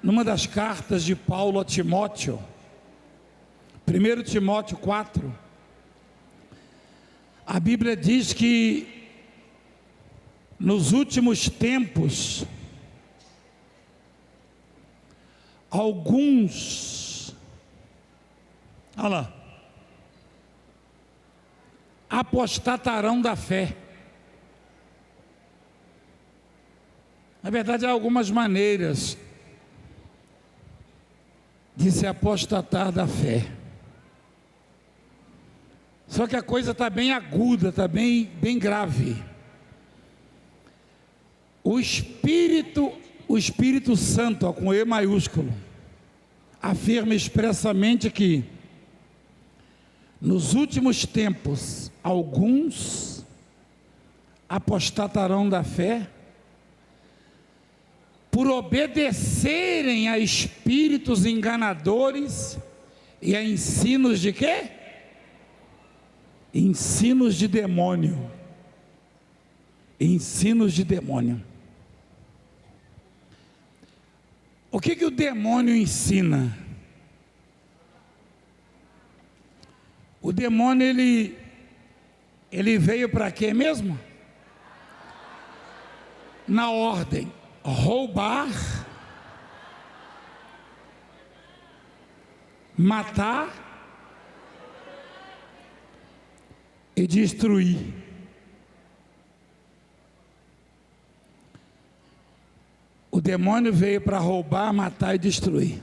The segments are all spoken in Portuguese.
numa das cartas de Paulo a Timóteo, 1 Timóteo 4, a Bíblia diz que nos últimos tempos, alguns, olha lá, apostatarão da fé. Na verdade, há algumas maneiras de se apostatar da fé. Só que a coisa está bem aguda, está bem grave. O Espírito Santo, com E maiúsculo, afirma expressamente que nos últimos tempos, alguns apostatarão da fé por obedecerem a espíritos enganadores e a ensinos de quê? Ensinos de demônio. Ensinos de demônio. O que o demônio ensina? O demônio, ele veio para quê mesmo? Na ordem: roubar, matar e destruir. O demônio veio para roubar, matar e destruir.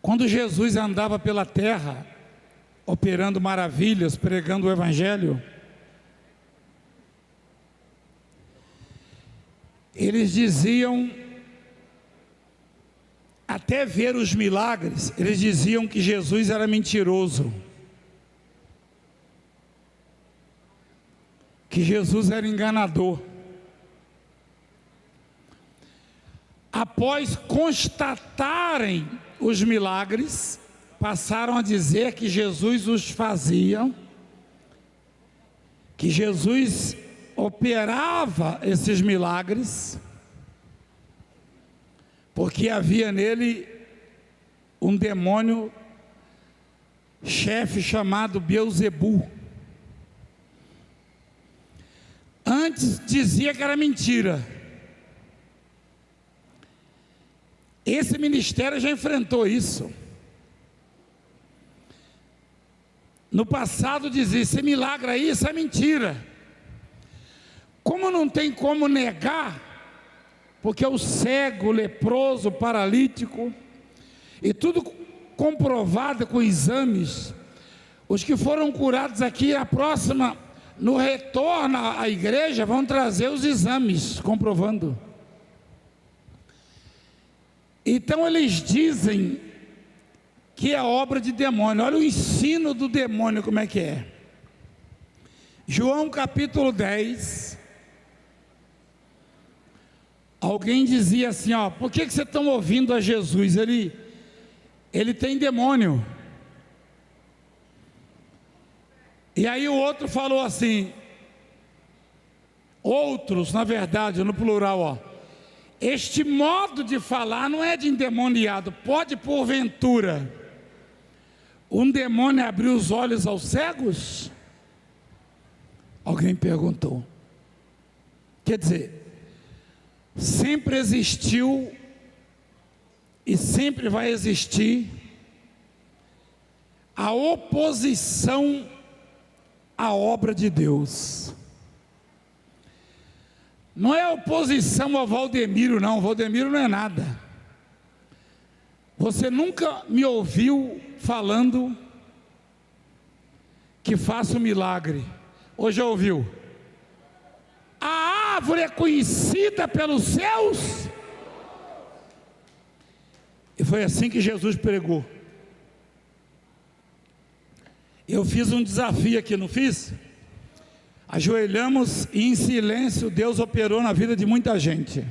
Quando Jesus andava pela terra, operando maravilhas, pregando o Evangelho, eles diziam, até ver os milagres, eles diziam que Jesus era mentiroso, que Jesus era enganador. Após constatarem os milagres, passaram a dizer que Jesus os fazia, que Jesus operava esses milagres, porque havia nele um demônio chefe chamado Beelzebu. Antes dizia que era mentira. Esse ministério já enfrentou isso. No passado dizia: esse milagre aí, isso é mentira. Como não tem como negar, porque o cego, o leproso, o paralítico, e tudo comprovado com exames, os que foram curados aqui, no retorno à igreja, vão trazer os exames comprovando. Então eles dizem que é obra de demônio. Olha o ensino do demônio como é que é. João capítulo 10. Alguém dizia assim, por que vocês estão ouvindo a Jesus? Ele tem demônio. E aí o outro falou assim, outros, na verdade, no plural, este modo de falar não é de endemoniado. Pode, porventura, um demônio abrir os olhos aos cegos? Alguém perguntou. Quer dizer, sempre existiu e sempre vai existir a oposição à obra de Deus. Não é oposição ao Valdemiro, não. Valdemiro não é nada. Você nunca me ouviu falando que faço milagre. Hoje já ouviu? A árvore é conhecida pelos seus. E foi assim que Jesus pregou. Eu fiz um desafio aqui, não fiz? Ajoelhamos e em silêncio Deus operou na vida de muita gente.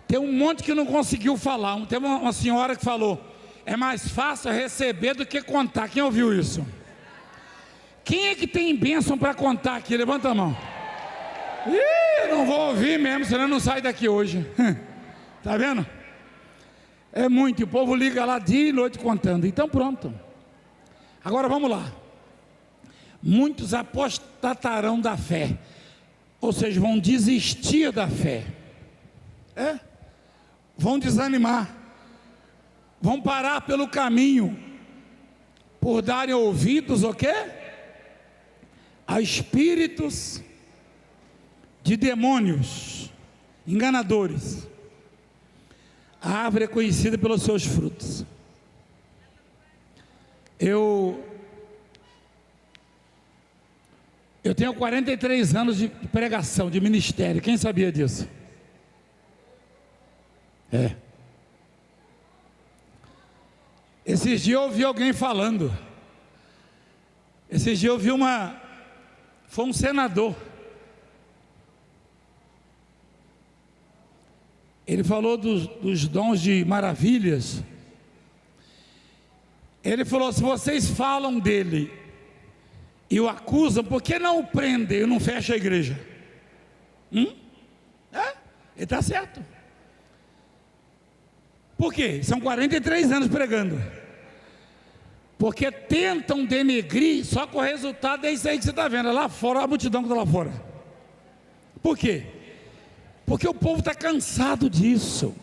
Tem um monte que não conseguiu falar. Tem uma senhora que falou: é mais fácil receber do que contar. Quem ouviu isso? Quem é que tem bênção para contar aqui? Levanta a mão. Ih, não vou ouvir mesmo, senão não sai daqui hoje. Tá vendo? É muito, e o povo liga lá dia e noite contando. Então pronto. Agora vamos lá. Muitos apostatarão da fé, ou seja, vão desistir da fé. Vão desanimar. Vão parar pelo caminho, por darem ouvidos, o quê? A espíritos de demônios, enganadores. A árvore é conhecida pelos seus frutos. Eu tenho 43 anos de pregação, de ministério. Quem sabia disso? Esses dias eu ouvi alguém falando. Esses dias eu ouvi foi um senador. Ele falou dos dons de maravilhas. Ele falou: se vocês falam dele e o acusam, por que não o prendem e não fecham a igreja? Ele está certo. Por quê? São 43 anos pregando. Porque tentam denegrir, só que o resultado é isso aí que você está vendo, lá fora, a multidão que está lá fora. Por quê? Porque o povo está cansado disso.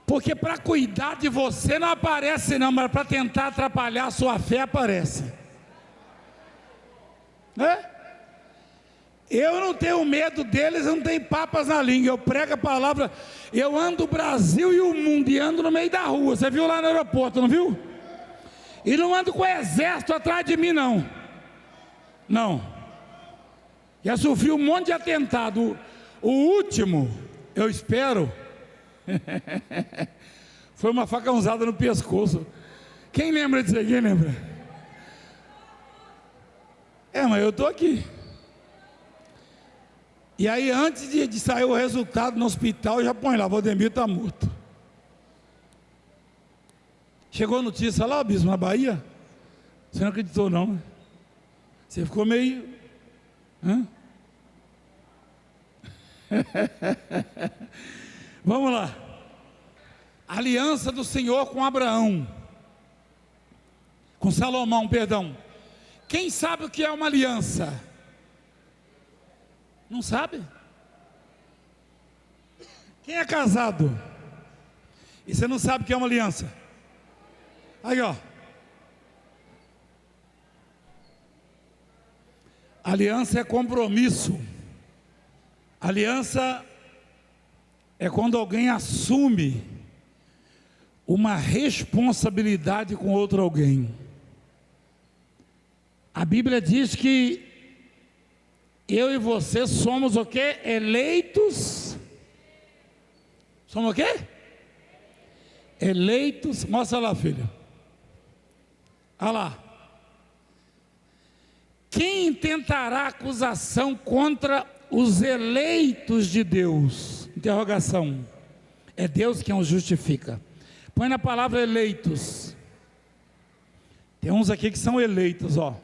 Porque para cuidar de você não aparece não, mas para tentar atrapalhar a sua fé aparece. Eu não tenho medo deles, eu não tenho papas na língua, eu prego a palavra. Eu ando o Brasil e o mundo, e ando no meio da rua. Você viu lá no aeroporto, não viu? E não ando com o exército atrás de mim não. Já sofri um monte de atentado. O último, eu espero, foi uma facãozada no pescoço. Quem lembra disso aqui? Lembra? Mas eu estou aqui. E aí, antes de sair o resultado no hospital, já põe lá: Valdemir está morto. Chegou a notícia lá, bispo, na Bahia. Você não acreditou não, né? Você ficou meio... Vamos lá. Aliança do Senhor com Abraão, com Salomão, perdão. Quem sabe o que é uma aliança? Não sabe? Quem é casado e você não sabe o que é uma aliança? Aí ó, aliança é compromisso. Aliança é quando alguém assume uma responsabilidade com outro alguém. A Bíblia diz que eu e você somos o quê? Eleitos. Somos o quê? Eleitos. Mostra lá, filho. Olha lá. Quem intentará acusação contra os eleitos de Deus? Interrogação. É Deus quem os justifica. Põe na palavra eleitos. Tem uns aqui que são eleitos, ó.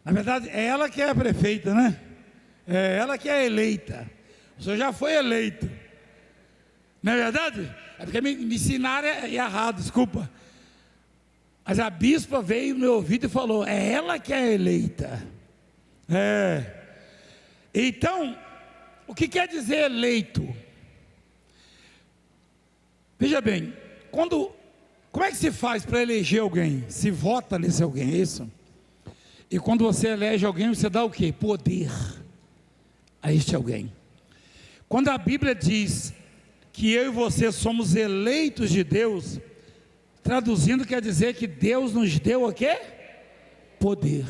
Na verdade, é ela que é a prefeita, né? É ela que é eleita. O senhor já foi eleito. Não é verdade? É porque me ensinaram errado, desculpa. Mas a bispa veio no meu ouvido e falou: é ela que é eleita. Então, o que quer dizer eleito? Veja bem, como é que se faz para eleger alguém? Se vota nesse alguém, é isso? E quando você elege alguém, você dá o quê? Poder a este alguém. Quando a Bíblia diz que eu e você somos eleitos de Deus, traduzindo quer dizer que Deus nos deu o quê? Poder.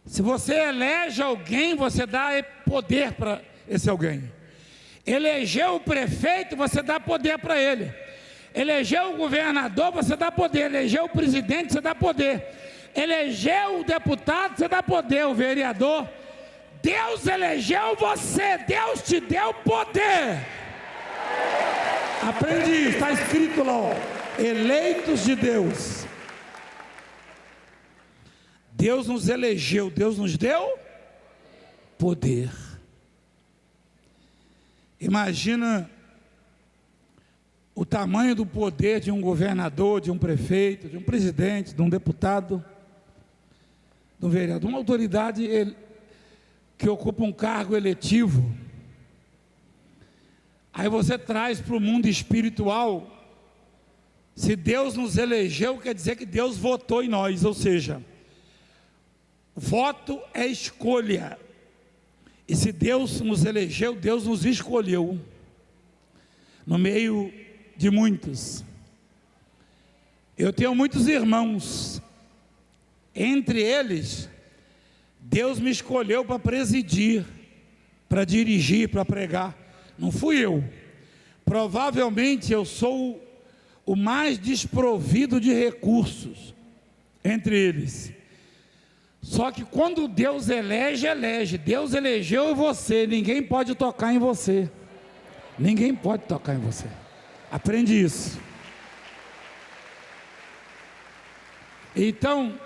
Se você elege alguém, você dá poder para esse alguém. Elegeu o prefeito, você dá poder para ele. Elegeu o governador, você dá poder. Elegeu o presidente, você dá poder. Elegeu o deputado, você dá poder. O vereador. Deus elegeu você, Deus te deu poder. Aprende isso, está escrito lá, ó, eleitos de Deus. Deus nos elegeu, Deus nos deu poder. Imagina o tamanho do poder de um governador, de um prefeito, de um presidente, de um deputado, de um vereador, uma autoridade que ocupa um cargo eletivo. Aí você traz para o mundo espiritual. Se Deus nos elegeu, quer dizer que Deus votou em nós, ou seja, voto é escolha. E se Deus nos elegeu, Deus nos escolheu no meio de muitos. Eu tenho muitos irmãos, entre eles, Deus me escolheu para presidir, para dirigir, para pregar. Não fui eu. Provavelmente eu sou o mais desprovido de recursos entre eles. Só que quando Deus elege, elege. Deus elegeu você, ninguém pode tocar em você. Ninguém pode tocar em você. Aprende isso. Então,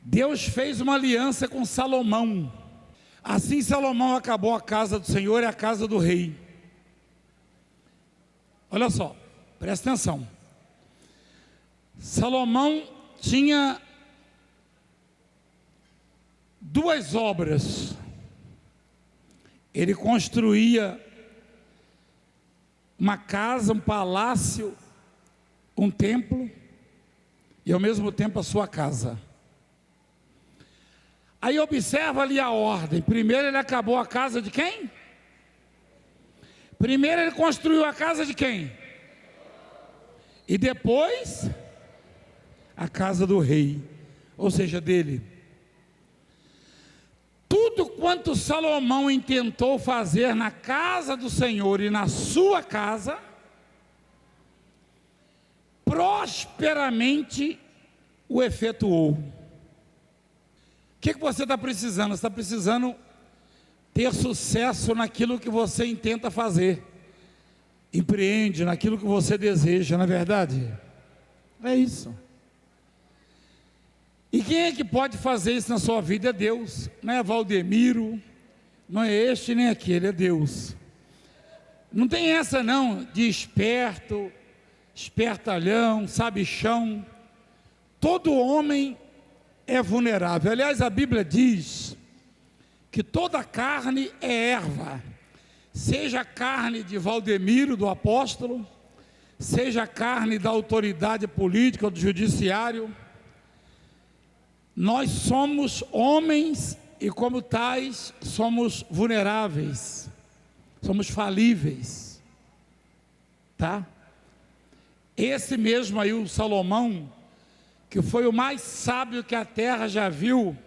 Deus fez uma aliança com Salomão. Assim Salomão acabou a casa do Senhor e a casa do rei. Olha só, presta atenção. Salomão tinha duas obras. Ele construía uma casa, um palácio, um templo e ao mesmo tempo a sua casa. Aí observa ali a ordem. Primeiro ele acabou a casa de quem? Primeiro ele construiu a casa de quem? E depois a casa do rei, ou seja, dele. Tudo quanto Salomão intentou fazer na casa do Senhor e na sua casa, prosperamente o efetuou. O que você está precisando? Você está precisando ter sucesso naquilo que você intenta fazer. Empreende naquilo que você deseja, não é verdade? É isso. E quem é que pode fazer isso na sua vida? É Deus. Não é Valdemiro, não é este nem aquele, é Deus. Não tem essa não, de esperto, espertalhão, sabichão. Todo homem é vulnerável. Aliás, a Bíblia diz que toda carne é erva, seja a carne de Valdemiro, do apóstolo, seja a carne da autoridade política, do judiciário. Nós somos homens e como tais somos vulneráveis, somos falíveis, tá? Esse mesmo aí, o Salomão, que foi o mais sábio que a terra já viu,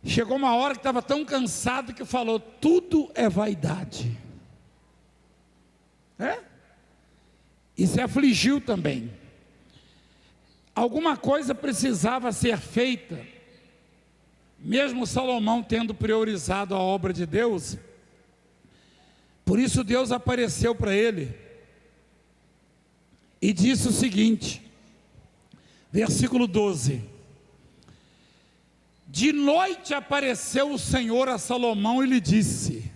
chegou uma hora que estava tão cansado que falou: tudo é vaidade. E se afligiu também. Alguma coisa precisava ser feita, mesmo Salomão tendo priorizado a obra de Deus. Por isso Deus apareceu para ele e disse o seguinte, versículo 12: de noite apareceu o Senhor a Salomão e lhe disse: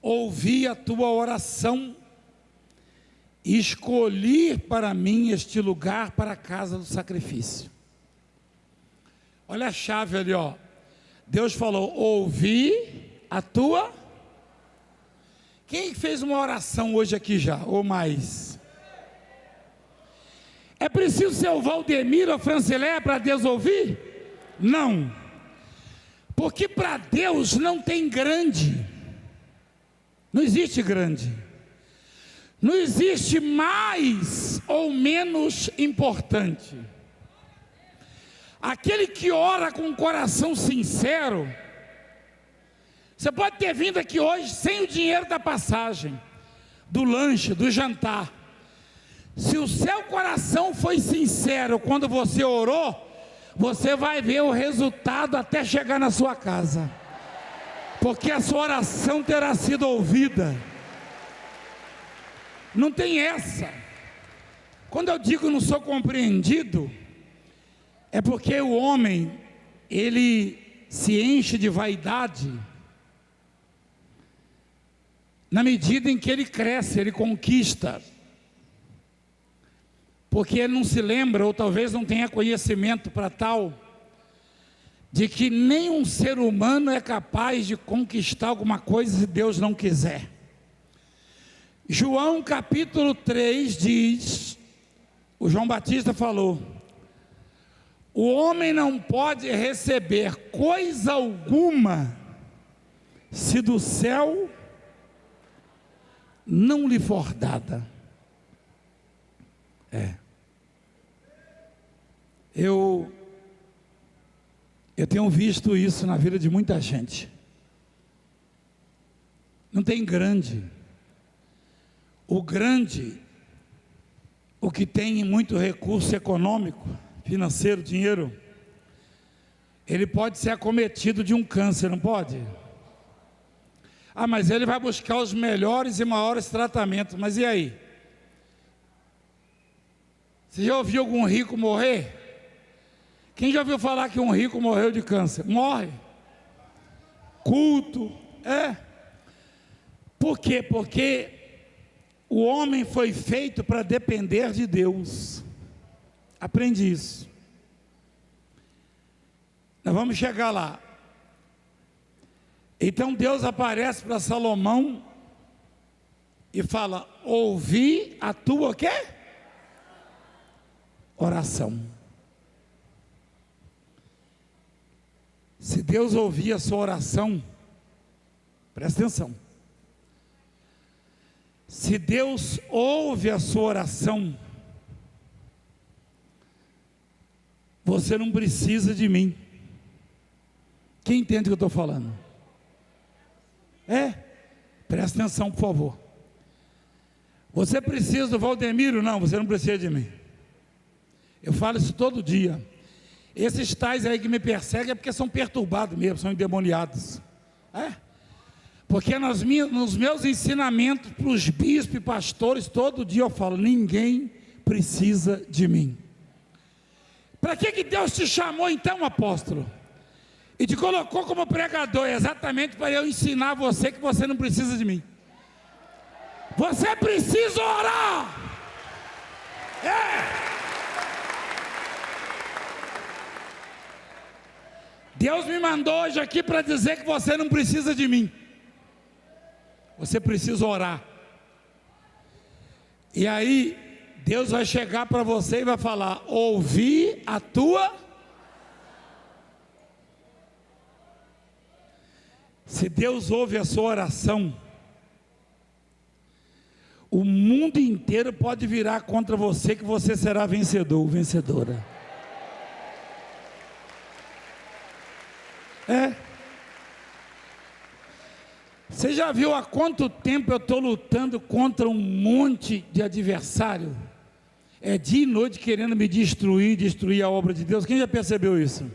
ouvi a tua oração e escolhi para mim este lugar para a casa do sacrifício. Olha a chave ali, ó. Deus falou: ouvi a tua. Quem fez uma oração hoje aqui já, ou mais? É preciso ser o Valdemiro ou Francilé para Deus ouvir? Não, porque para Deus não tem grande, não existe grande, não existe mais ou menos importante. Aquele que ora com um coração sincero, você pode ter vindo aqui hoje sem o dinheiro da passagem, do lanche, do jantar. Se o seu coração foi sincero quando você orou, você vai ver o resultado até chegar na sua casa, porque a sua oração terá sido ouvida. Não tem essa. Quando eu digo não sou compreendido, é porque o homem, ele se enche de vaidade na medida em que ele cresce, ele conquista, porque ele não se lembra, ou talvez não tenha conhecimento para tal, de que nenhum ser humano é capaz de conquistar alguma coisa se Deus não quiser. João capítulo 3 diz, o João Batista falou: o homem não pode receber coisa alguma se do céu não lhe for dada. Eu tenho visto isso na vida de muita gente. Não tem grande. O grande, o que tem muito recurso econômico, financeiro, dinheiro, ele pode ser acometido de um câncer, não pode? Ah, mas ele vai buscar os melhores e maiores tratamentos. Mas e aí? Você já ouviu algum rico morrer? Quem já ouviu falar que um rico morreu de câncer? Morre. Culto. Por quê? Porque o homem foi feito para depender de Deus. Aprende isso. Nós vamos chegar lá. Então Deus aparece para Salomão e fala: ouvi a tua o quê? Oração. Se Deus ouvir a sua oração, presta atenção. Se Deus ouve a sua oração, você não precisa de mim. Quem entende o que eu estou falando? Presta atenção, por favor. Você precisa do Valdemiro? Não, você não precisa de mim. Eu falo isso todo dia. Esses tais aí que me perseguem é porque são perturbados mesmo, são endemoniados. Porque nos meus ensinamentos para os bispos e pastores, todo dia eu falo: ninguém precisa de mim. Para que Deus te chamou então, apóstolo? E te colocou como pregador? Exatamente para eu ensinar você que você não precisa de mim. Você precisa orar. Deus me mandou hoje aqui para dizer que você não precisa de mim. Você precisa orar. E aí Deus vai chegar para você e vai falar: ouvi a tua. Se Deus ouve a sua oração, o mundo inteiro pode virar contra você, que você será vencedor ou vencedora. Você já viu há quanto tempo eu estou lutando contra um monte de adversário? Dia e noite querendo me destruir a obra de Deus. Quem já percebeu isso?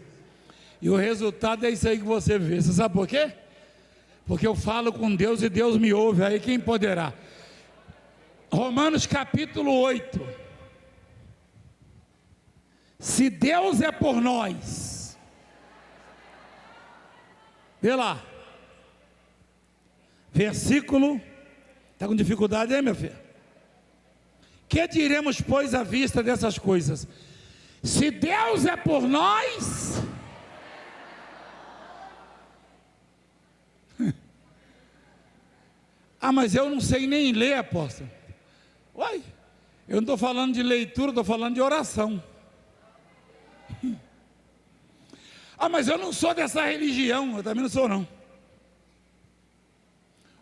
E o resultado é isso aí que você vê. Você sabe por quê? Porque eu falo com Deus e Deus me ouve. Aí quem poderá? Romanos capítulo 8. Se Deus é por nós, vê lá, versículo, está com dificuldade aí, meu filho? Que diremos, pois, à vista dessas coisas? Se Deus é por nós, mas eu não sei nem ler, apóstolo. Uai, eu não estou falando de leitura, estou falando de oração. Mas eu não sou dessa religião. Eu também não sou, não.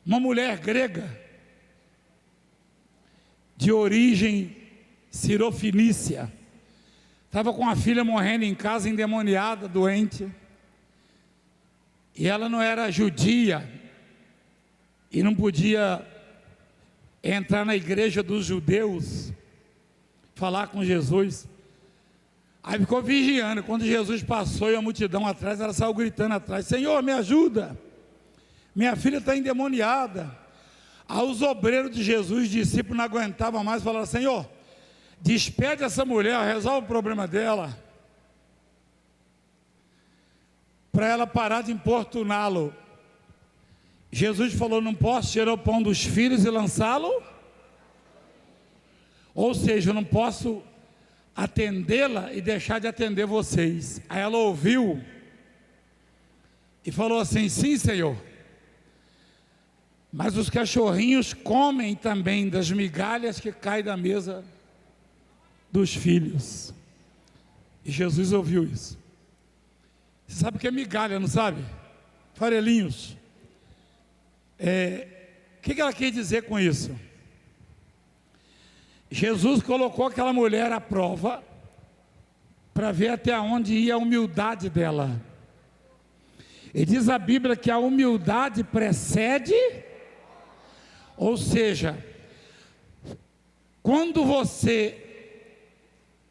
Uma mulher grega, de origem cirofenícia, estava com a filha morrendo em casa, endemoniada, doente, e ela não era judia, e não podia entrar na igreja dos judeus, falar com Jesus. Aí ficou vigiando. Quando Jesus passou e a multidão atrás, ela saiu gritando atrás: Senhor, me ajuda, minha filha está endemoniada. Aí os obreiros de Jesus, discípulos, não aguentavam mais, falaram: Senhor, despede essa mulher, resolve o problema dela, para ela parar de importuná-lo. Jesus falou: não posso tirar o pão dos filhos e lançá-lo, ou seja, eu não posso atendê-la e deixar de atender vocês. Aí ela ouviu e falou assim: sim, Senhor, mas os cachorrinhos comem também das migalhas que caem da mesa dos filhos. E Jesus ouviu isso. Você sabe o que é migalha, não sabe? Farelinhos. O que ela quer dizer com isso? Jesus colocou aquela mulher à prova para ver até onde ia a humildade dela. E diz a Bíblia que a humildade precede, ou seja, quando você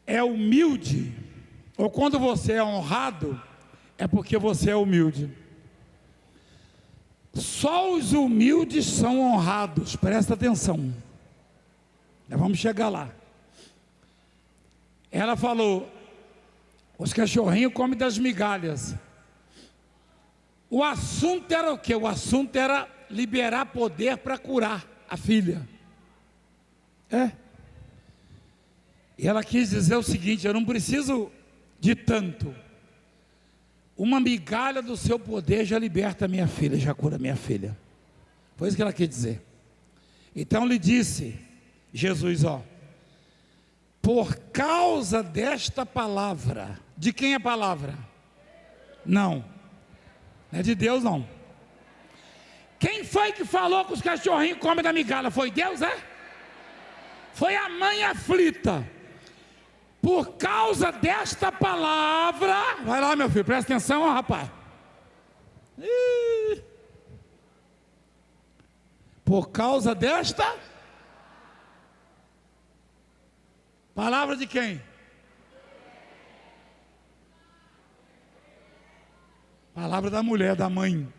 é humilde, ou quando você é honrado, é porque você é humilde. Só os humildes são honrados, presta atenção. Nós vamos chegar lá. Ela falou: os cachorrinhos comem das migalhas. O assunto era o quê? O assunto era liberar poder para curar a filha. E ela quis dizer o seguinte: eu não preciso de tanto. Uma migalha do seu poder já liberta minha filha, já cura minha filha. Foi isso que ela quis dizer. Então lhe disse Jesus: por causa desta palavra. De quem é a palavra? Não é de Deus, não. Quem foi que falou que os cachorrinhos comem da migalha? Foi Deus, Foi a mãe aflita. Por causa desta palavra, vai lá, meu filho, presta atenção, rapaz. Por causa desta palavra de quem? Palavra da mulher, da mãe.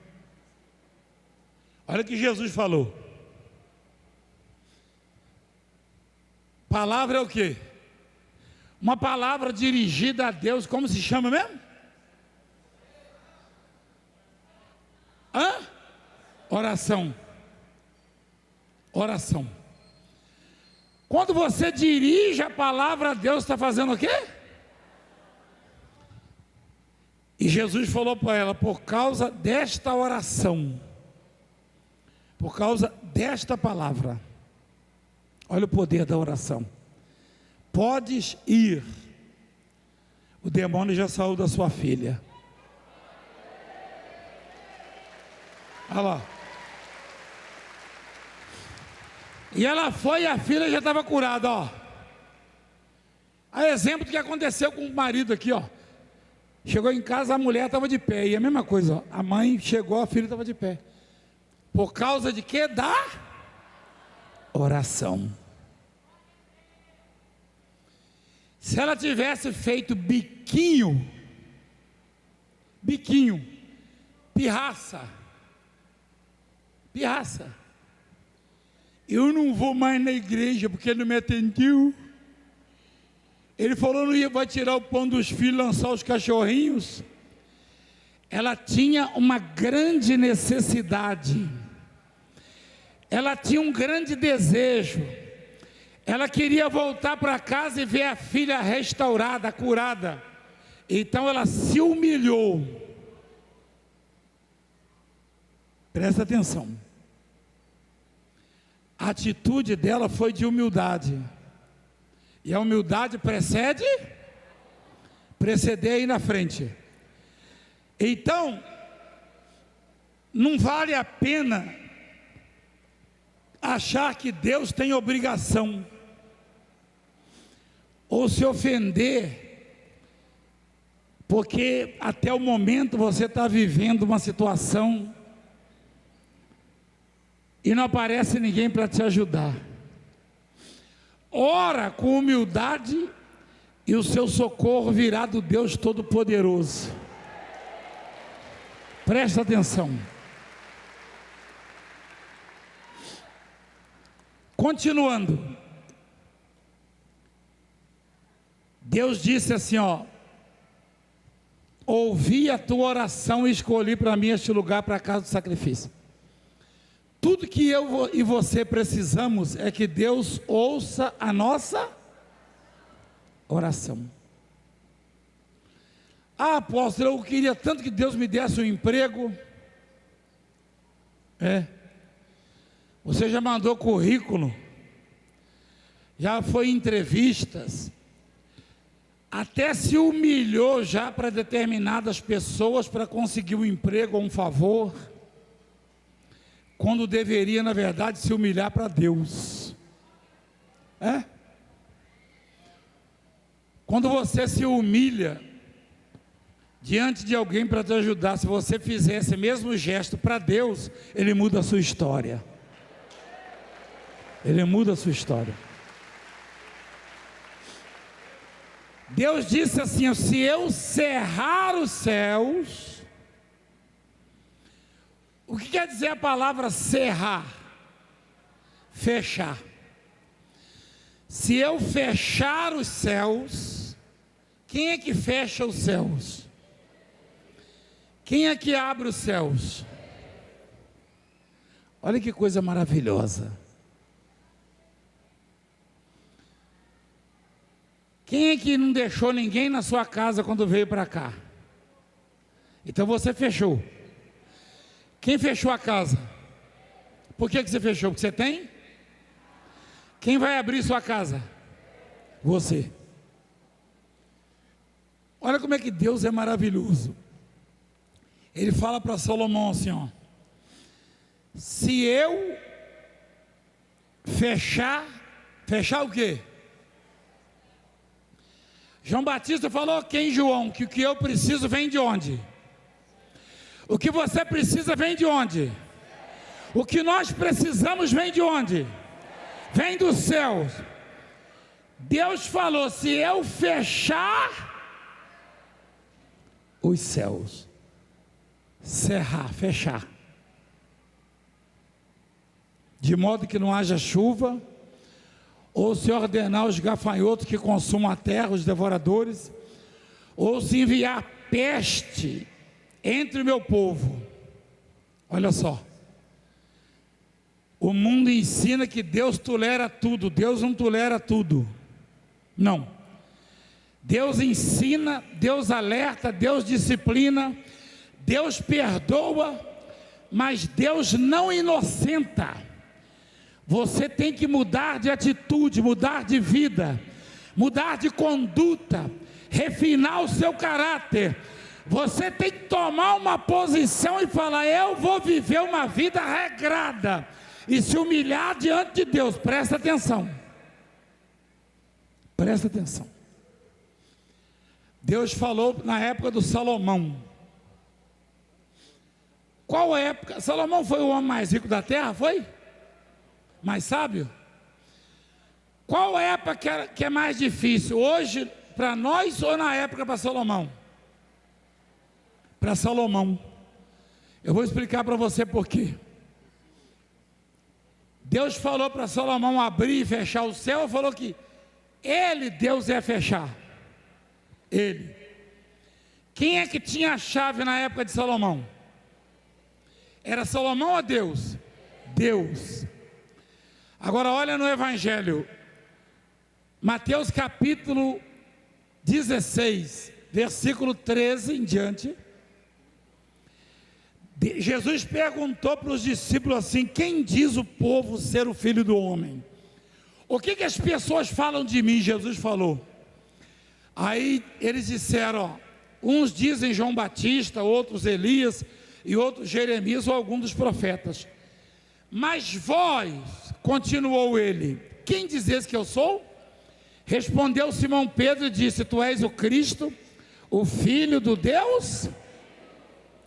Olha o que Jesus falou. Palavra é o quê? Uma palavra dirigida a Deus, como se chama mesmo? Oração. Oração. Quando você dirige a palavra a Deus, está fazendo o quê? E Jesus falou para ela: por causa desta oração, por causa desta palavra, olha o poder da oração. Podes ir. O demônio já saiu da sua filha. Olha lá. E ela foi e a filha já estava curada, A exemplo do que aconteceu com o marido aqui, Chegou em casa, a mulher estava de pé. E a mesma coisa, a mãe chegou, a filha estava de pé. Por causa de quê? Da oração. Se ela tivesse feito biquinho, pirraça, eu não vou mais na igreja porque ele não me atendeu. Ele falou não vai tirar o pão dos filhos, lançar os cachorrinhos. Ela tinha uma grande necessidade, ela tinha um grande desejo. Ela queria voltar para casa e ver a filha restaurada, curada. Então ela se humilhou. Presta atenção. A atitude dela foi de humildade. E a humildade preceder aí na frente. Então, não vale a pena achar que Deus tem obrigação, ou se ofender, porque até o momento você está vivendo uma situação e não aparece ninguém para te ajudar. Ora com humildade e o seu socorro virá do Deus Todo-Poderoso. Presta atenção. Continuando. Deus disse assim, ó: ouvi a tua oração e escolhi para mim este lugar para a casa do sacrifício. Tudo que eu e você precisamos é que Deus ouça a nossa oração. Ah, apóstolo, eu queria tanto que Deus me desse um emprego. Você já mandou currículo, já foi em entrevistas, até se humilhou já para determinadas pessoas para conseguir um emprego ou um favor, quando deveria, na verdade, se humilhar para Deus. Quando você se humilha diante de alguém para te ajudar, se você fizer esse mesmo gesto para Deus, Ele muda a sua história. Ele muda a sua história. Deus disse assim: se eu cerrar os céus. O que quer dizer a palavra cerrar? Fechar. Se eu fechar os céus, quem é que fecha os céus? Quem é que abre os céus? Olha que coisa maravilhosa. Quem é que não deixou ninguém na sua casa quando veio para cá? Então você fechou. Quem fechou a casa? Por que você fechou? Porque você tem? Quem vai abrir sua casa? Você. Olha como é que Deus é maravilhoso. Ele fala para Salomão assim, ó: se eu fechar o quê? João Batista falou quem, João? Que o que eu preciso vem de onde? O que você precisa vem de onde? O que nós precisamos vem de onde? Vem do céu. Deus falou: se eu fechar os céus, cerrar, fechar, de modo que não haja chuva, ou se ordenar os gafanhotos que consumam a terra, os devoradores, ou se enviar peste entre o meu povo. Olha só, o mundo ensina que Deus tolera tudo. Deus não tolera tudo, não. Deus ensina, Deus alerta, Deus disciplina, Deus perdoa, mas Deus não inocenta. Você tem que mudar de atitude, mudar de vida, mudar de conduta, refinar o seu caráter. Você tem que tomar uma posição e falar: eu vou viver uma vida regrada, e se humilhar diante de Deus. Presta atenção, presta atenção. Deus falou na época do Salomão. Qual época? Salomão foi o homem mais rico da terra, foi? Mais sábio? Qual época que é mais difícil? Hoje para nós ou na época para Salomão? Para Salomão. Eu vou explicar para você por quê. Deus falou para Salomão abrir e fechar o céu, ou falou que ele, Deus, ia fechar? Ele. Quem é que tinha a chave na época de Salomão? Era Salomão ou Deus? Deus. Agora olha no Evangelho, Mateus capítulo 16, versículo 13 em diante. Jesus perguntou para os discípulos assim: quem diz o povo ser o filho do homem? O que as pessoas falam de mim? Jesus falou. Aí eles disseram, ó, uns dizem João Batista, outros Elias, e outros Jeremias ou algum dos profetas. Mas vós, continuou ele, quem dizes que eu sou? Respondeu Simão Pedro e disse: tu és o Cristo, o Filho do Deus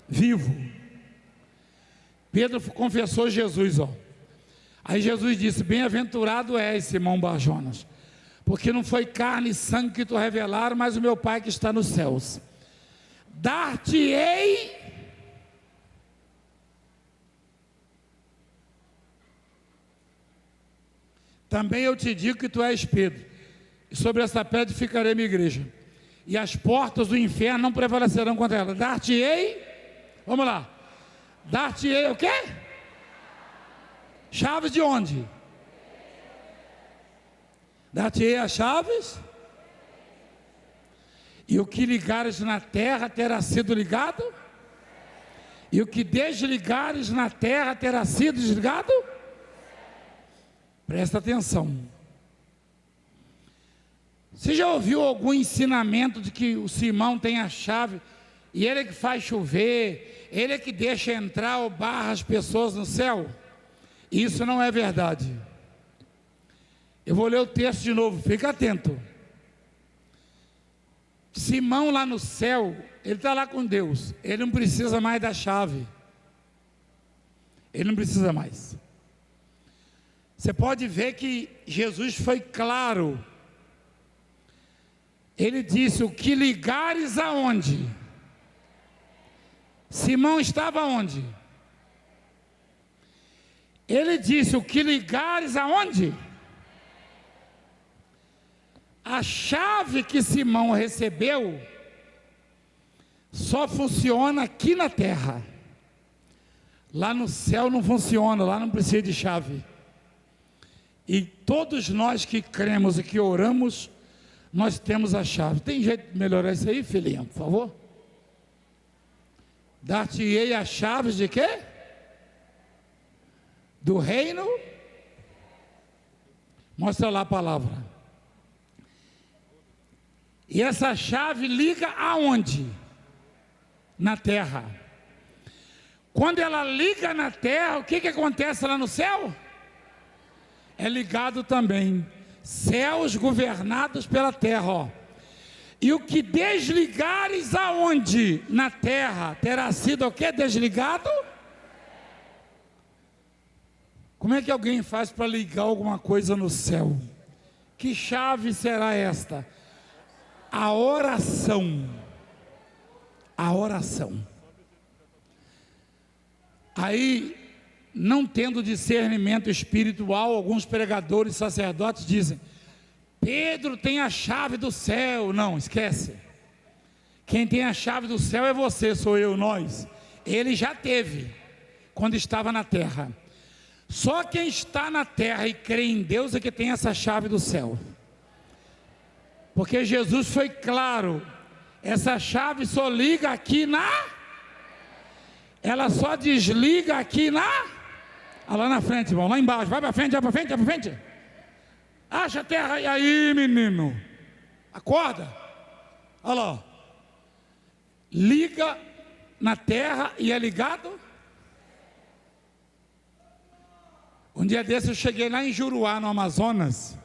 vivo. Pedro confessou Jesus, ó. Aí Jesus disse: bem-aventurado és, Simão Barjonas, porque não foi carne e sangue que te revelaram, mas o meu Pai que está nos céus. Dar-te-ei também, eu te digo que tu és Pedro, e sobre essa pedra ficarei minha igreja, e as portas do inferno não prevalecerão contra ela. Dar-te-ei, vamos lá, dar-te-ei o quê? Chaves de onde? Dar-te-ei as chaves, e o que ligares na terra terá sido ligado, e o que desligares na terra terá sido desligado. Presta atenção. Você já ouviu algum ensinamento de que o Simão tem a chave e ele é que faz chover, ele é que deixa entrar ou barra as pessoas no céu? Isso não é verdade. Eu vou ler o texto de novo, fica atento. Simão lá no céu, ele está lá com Deus, ele não precisa mais da chave, ele não precisa mais. Você pode ver que Jesus foi claro, ele disse: o que ligares aonde? Simão estava onde? Ele disse: o que ligares aonde? A chave que Simão recebeu só funciona aqui na terra. Lá no céu não funciona, lá não precisa de chave. E todos nós que cremos e que oramos, nós temos a chave. Tem jeito de melhorar isso aí, filhinha, por favor? Dar-te-ei as chaves de quê? Do reino. Mostra lá a palavra. E essa chave liga aonde? Na terra. Quando ela liga na terra, o que acontece lá no céu? É ligado também. Céus governados pela terra, ó. E o que desligares aonde? Na terra, terá sido o que? Desligado? Como é que alguém faz para ligar alguma coisa no céu? Que chave será esta? A oração. A oração. Aí, não tendo discernimento espiritual, alguns pregadores, sacerdotes dizem: Pedro tem a chave do céu. Não, esquece. Quem tem a chave do céu é você, sou eu, nós. Ele já teve, quando estava na terra. Só quem está na terra e crê em Deus é que tem essa chave do céu. Porque Jesus foi claro, essa chave só liga aqui ela só desliga aqui olha lá na frente, irmão, lá embaixo, vai para frente, vai para frente, vai para frente. Acha a terra, e aí, menino, acorda, olha lá, ó. Liga na terra e é ligado. Um dia desse eu cheguei lá em Juruá, no Amazonas,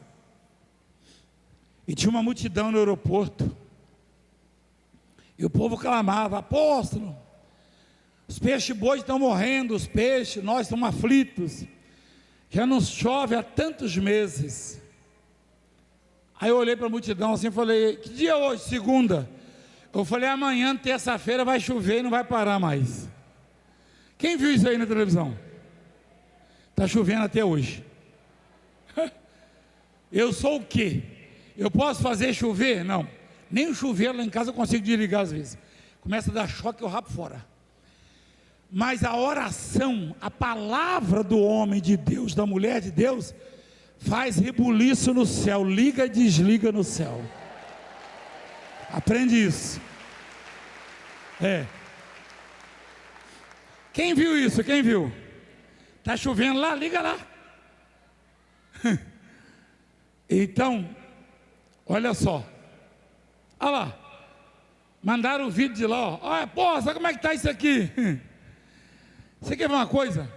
e tinha uma multidão no aeroporto, e o povo clamava: apóstolo, os peixes boi estão morrendo, os peixes, nós estamos aflitos, já não chove há tantos meses. Aí eu olhei para a multidão assim e falei: que dia é hoje? Segunda. Eu falei: amanhã, terça-feira, vai chover e não vai parar mais. Quem viu isso aí na televisão? Está chovendo até hoje. Eu sou o quê? Eu posso fazer chover? Não. Nem o chuveiro lá em casa eu consigo desligar às vezes. Começa a dar choque, eu rapo fora. Mas a oração, a palavra do homem de Deus, da mulher de Deus, faz rebuliço no céu, liga e desliga no céu. Aprende isso. Quem viu isso? Quem viu? Está chovendo lá? Liga lá. Então, olha só. Olha lá. Mandaram o vídeo de lá. Olha, pô, sabe como é que está isso aqui? Você quer ver uma coisa?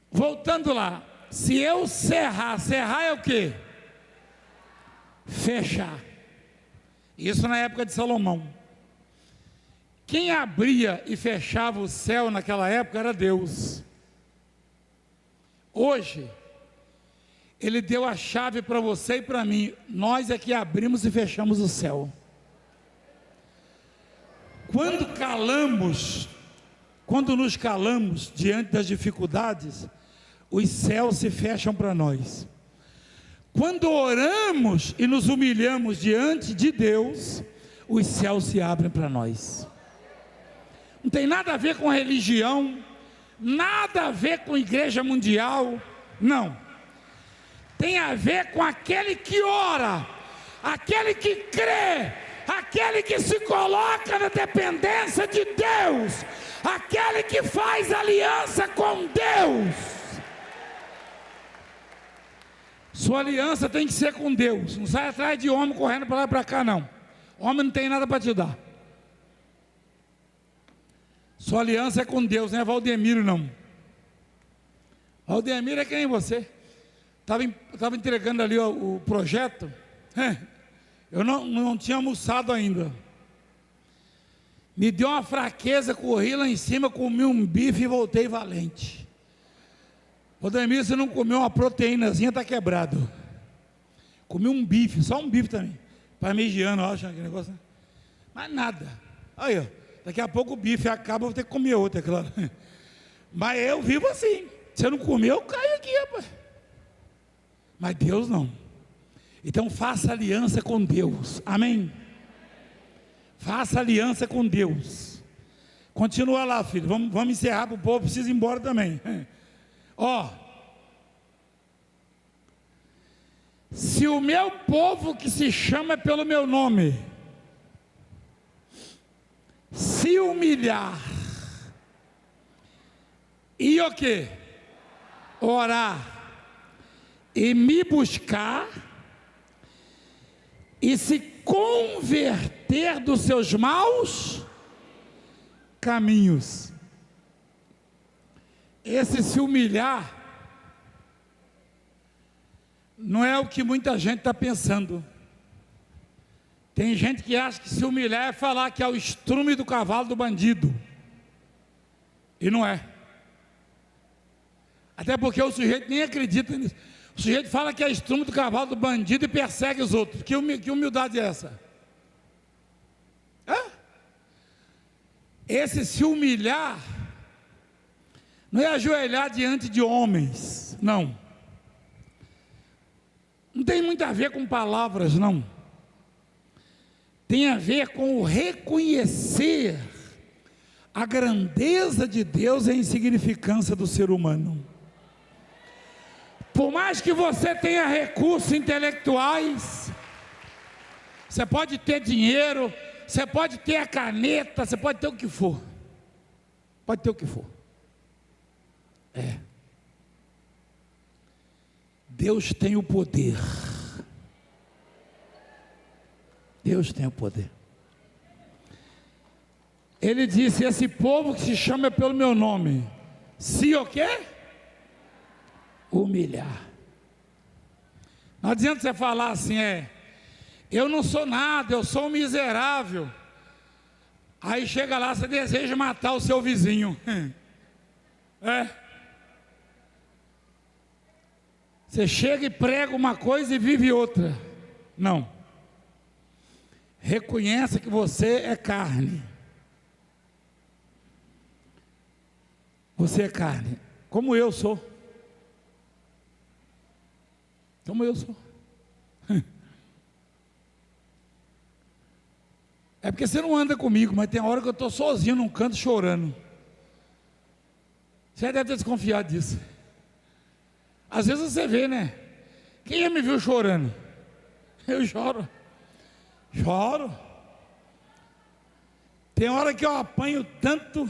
Voltando lá. Se eu cerrar é o quê? Fechar. Isso na época de Salomão. Quem abria e fechava o céu naquela época era Deus. Hoje, Ele deu a chave para você e para mim. Nós é que abrimos e fechamos o céu. Quando nos calamos diante das dificuldades, os céus se fecham para nós. Quando oramos e nos humilhamos diante de Deus, os céus se abrem para nós. Não tem nada a ver com religião, nada a ver com igreja mundial, não. Tem a ver com aquele que ora, aquele que crê, aquele que se coloca na dependência de Deus, aquele que faz aliança com Deus. Sua aliança tem que ser com Deus. Não sai atrás de homem correndo para lá e para cá, não. Homem não tem nada para te dar. Sua aliança é com Deus, não é Valdemiro, não. Valdemiro é que nem você. Estava entregando ali o projeto. Eu não tinha almoçado ainda. Me deu uma fraqueza, corri lá em cima, comi um bife e voltei valente. Valdemiro, você não comeu uma proteínazinha, está quebrado. Comi um bife, só um bife também. Parmegiano, eu acho, aquele negócio. Né? Mas nada. Aí, ó, daqui a pouco o bife acaba, eu vou ter que comer outra, é claro. Mas eu vivo assim. Se eu não comer, eu caio aqui, rapaz. Mas Deus não. Então faça aliança com Deus. Amém? Faça aliança com Deus. Continua lá, filho. Vamos encerrar para o povo, precisa ir embora também. Ó. Se o meu povo que se chama pelo meu nome se humilhar e o quê? Orar e me buscar e se converter dos seus maus caminhos. Esse se humilhar não é o que muita gente está pensando. Tem gente que acha que se humilhar é falar que é o estrume do cavalo do bandido. E não é. Até porque o sujeito nem acredita nisso. O sujeito fala que é estrume do cavalo do bandido e persegue os outros. Que humildade é essa? Esse se humilhar não é ajoelhar diante de homens, não. Não tem muito a ver com palavras, não. Tem a ver com o reconhecer a grandeza de Deus e a insignificância do ser humano. Por mais que você tenha recursos intelectuais, você pode ter dinheiro, você pode ter a caneta, você pode ter o que for. Pode ter o que for. Deus tem o poder. Deus tem o poder. Ele disse: esse povo que se chama pelo meu nome, se o quê? Humilhar. Não adianta você falar assim, eu não sou nada, eu sou um miserável. Aí chega lá, você deseja matar o seu vizinho. Você chega e prega uma coisa e vive outra. Não. Reconheça que você é carne. Você é carne, como eu sou. Como eu sou. É porque você não anda comigo, mas tem hora que eu estou sozinho num canto chorando. Você deve ter desconfiado disso. Às vezes você vê, né? Quem já me viu chorando? Eu choro. Choro. Tem hora que eu apanho tanto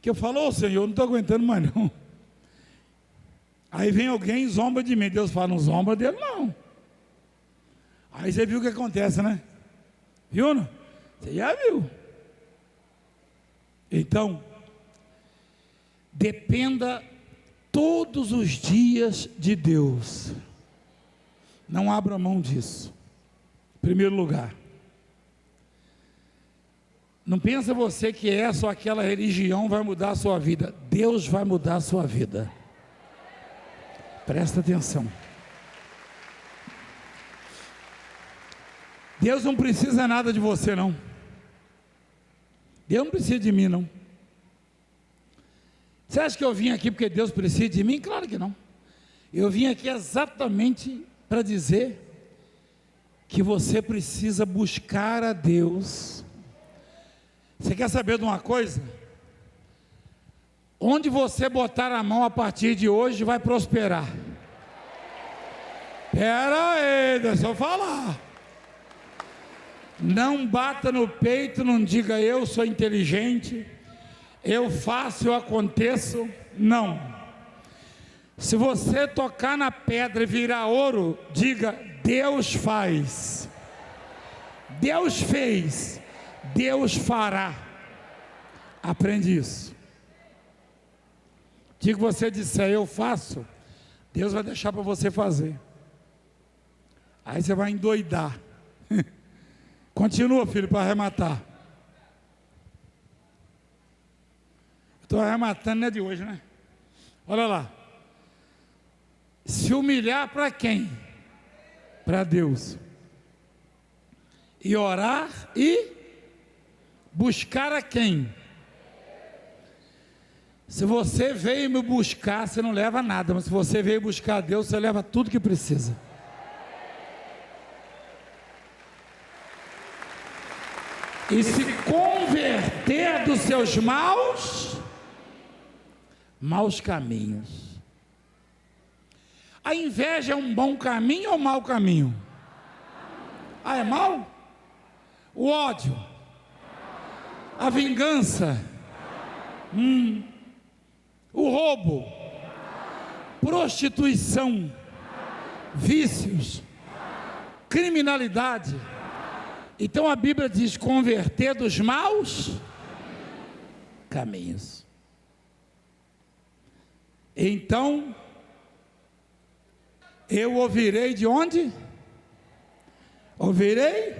que eu falo: ô Senhor, eu não estou aguentando mais não. Aí vem alguém e zomba de mim. Deus fala: não zomba dele não. Aí você viu o que acontece, né? Viu, não? Você já viu. Então, dependa todos os dias de Deus. Não abra mão disso. Em primeiro lugar. Não pensa você que essa ou aquela religião vai mudar a sua vida. Deus vai mudar a sua vida. Presta atenção. Deus não precisa nada de você, não. Deus não precisa de mim, não. Você acha que eu vim aqui porque Deus precisa de mim? Claro que não. Eu vim aqui exatamente para dizer que você precisa buscar a Deus. Você quer saber de uma coisa? Onde você botar a mão a partir de hoje vai prosperar. Pera aí, deixa eu falar. Não bata no peito, não diga eu sou inteligente, eu faço, eu aconteço. Não. Se você tocar na pedra e virar ouro, diga: Deus faz, Deus fez, Deus fará. Aprende isso. O que você disser eu faço, Deus vai deixar para você fazer. Aí você vai endoidar. Continua, filho, para arrematar. Estou arrematando, não é de hoje, né? Olha lá. Se humilhar para quem? Para Deus. E orar e buscar a quem? Se você veio me buscar, você não leva nada, mas se você veio buscar a Deus, você leva tudo que precisa. E se converter dos seus maus caminhos. A inveja é um bom caminho ou mau caminho? Ah, é mau? O ódio, a vingança, o roubo, prostituição, vícios, criminalidade. Então a Bíblia diz: converter dos maus caminhos. Então eu ouvirei de onde? Ouvirei,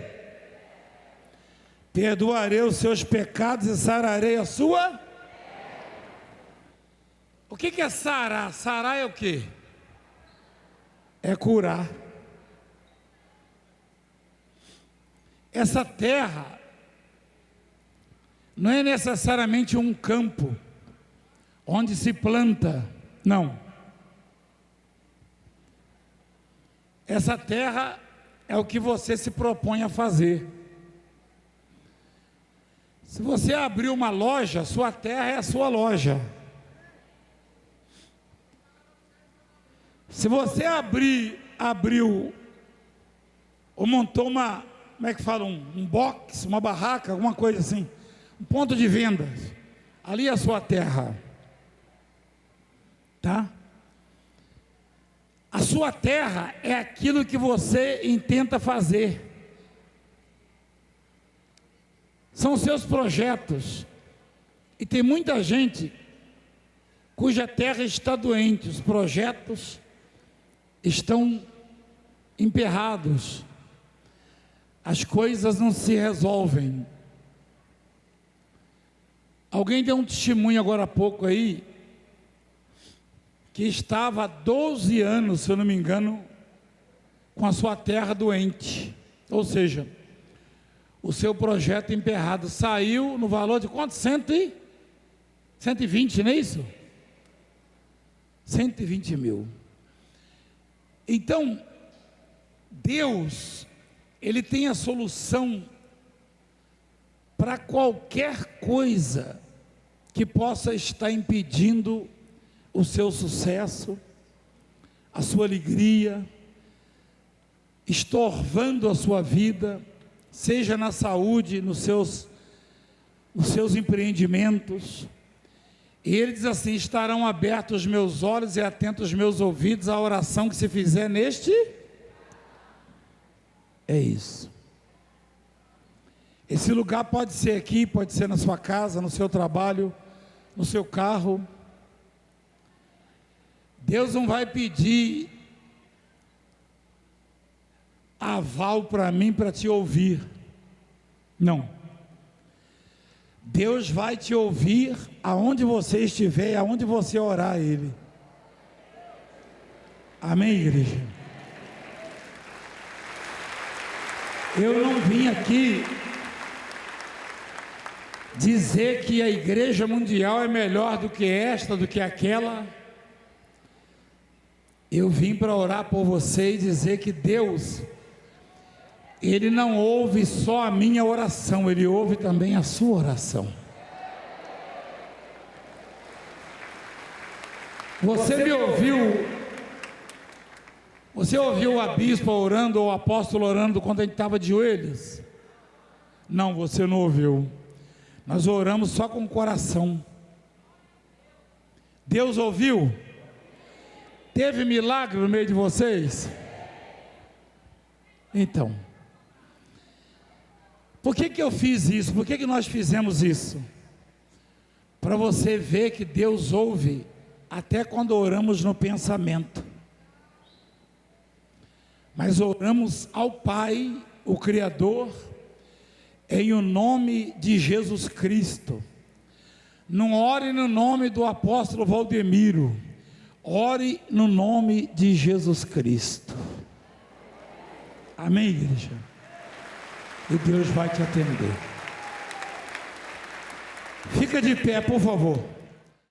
perdoarei os seus pecados e sararei a sua. O que é sarar? Sarar é o quê? É curar. Essa terra não é necessariamente um campo onde se planta, não. Essa terra é o que você se propõe a fazer. Se você abrir uma loja, sua terra é a sua loja. Se você abriu ou montou uma, como é que fala, um box, uma barraca, alguma coisa assim, um ponto de vendas, ali é a sua terra, tá? A sua terra é aquilo que você intenta fazer, são os seus projetos. E tem muita gente cuja terra está doente, os projetos estão emperrados, as coisas não se resolvem. Alguém deu um testemunho agora há pouco aí, que estava há 12 anos, se eu não me engano, com a sua terra doente, ou seja, o seu projeto emperrado. Saiu no valor de quanto? 120, não é isso? 120 mil. Então, Deus, Ele tem a solução para qualquer coisa que possa estar impedindo o seu sucesso, a sua alegria, estorvando a sua vida, seja na saúde, nos seus empreendimentos. E ele diz assim: estarão abertos os meus olhos e atentos os meus ouvidos à oração que se fizer neste. É isso. Esse lugar pode ser aqui, pode ser na sua casa, no seu trabalho, no seu carro. Deus não vai pedir aval para mim para te ouvir, não. Deus vai te ouvir aonde você estiver, aonde você orar a Ele. Amém, igreja? Eu não vim aqui dizer que a igreja mundial é melhor do que esta, do que aquela. Eu vim para orar por você e dizer que Deus, Ele não ouve só a minha oração, Ele ouve também a sua oração. Você me ouviu? Você ouviu a bispa orando ou o apóstolo orando quando a gente estava de joelhos? Não, você não ouviu. Nós oramos só com o coração. Deus ouviu? Teve milagre no meio de vocês? Então, por que eu fiz isso? Por que nós fizemos isso? Para você ver que Deus ouve até quando oramos no pensamento. Mas oramos ao Pai, o Criador, em o nome de Jesus Cristo. Não ore no nome do apóstolo Valdemiro, ore no nome de Jesus Cristo. Amém, igreja? E Deus vai te atender. Fica de pé, por favor.